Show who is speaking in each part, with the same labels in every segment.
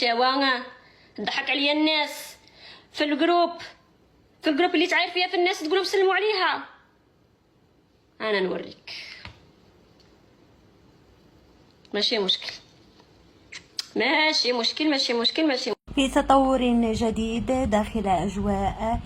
Speaker 1: الشاوة ضحك عليا الناس في الجروب اللي تعرف فيها في الناس تقولوا سلموا عليها. انا نوريك، ماشي مشكل.
Speaker 2: في تطور جديد داخل أجواء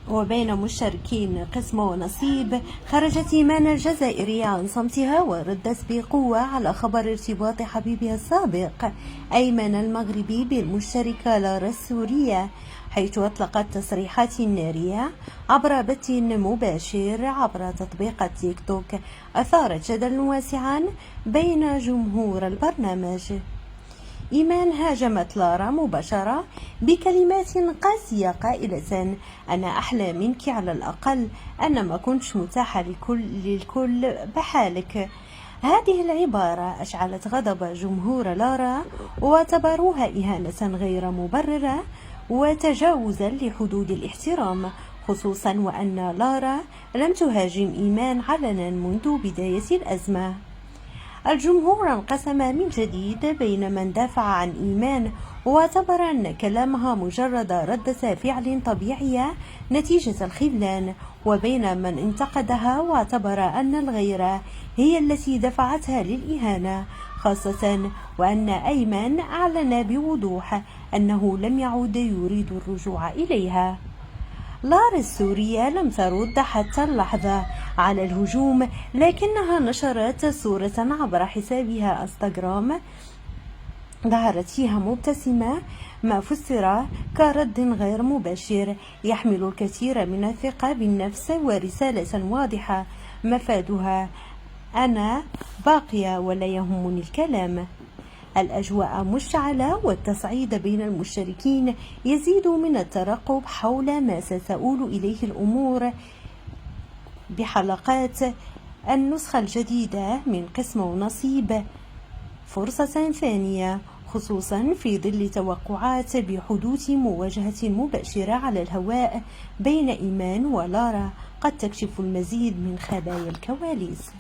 Speaker 2: وبين مشتركين قسم ونصيب، خرجت إيمان الجزائرية عن صمتها وردت بقوة على خبر ارتباط حبيبها السابق أيمن المغربي بالمشتركة لارا السورية، حيث أطلقت تصريحات نارية عبر بث مباشر عبر تطبيق تيك توك أثارت جدلا واسعا بين جمهور البرنامج. إيمان هاجمت لارا مباشرة بكلمات قاسية قائلة: أنا أحلى منك، على الأقل أنا ما كنتش متاحة للكل بحالك. هذه العبارة أشعلت غضب جمهور لارا واعتبروها إهانة غير مبررة وتجاوزا لحدود الاحترام، خصوصا وأن لارا لم تهاجم إيمان علنا منذ بداية الأزمة. الجمهور انقسم من جديد بين من دافع عن إيمان واعتبر أن كلامها مجرد ردة فعل طبيعية نتيجة الخذلان، وبين من انتقدها واعتبر أن الغيرة هي التي دفعتها للإهانة، خاصة وأن أيمن أعلن بوضوح أنه لم يعد يريد الرجوع إليها. لارا السورية لم ترد حتى اللحظة على الهجوم، لكنها نشرت صورة عبر حسابها انستغرام ظهرت فيها مبتسمة، ما فسر كرد غير مباشر يحمل الكثير من الثقة بالنفس ورسالة واضحة مفادها: أنا باقية ولا يهمني الكلام. الأجواء مشتعلة والتصعيد بين المشتركين يزيد من الترقب حول ما ستؤول إليه الأمور بحلقات النسخة الجديدة من قسم ونصيب فرصة ثانية، خصوصا في ظل توقعات بحدوث مواجهة مباشرة على الهواء بين إيمان ولارا قد تكشف المزيد من خبايا الكواليس.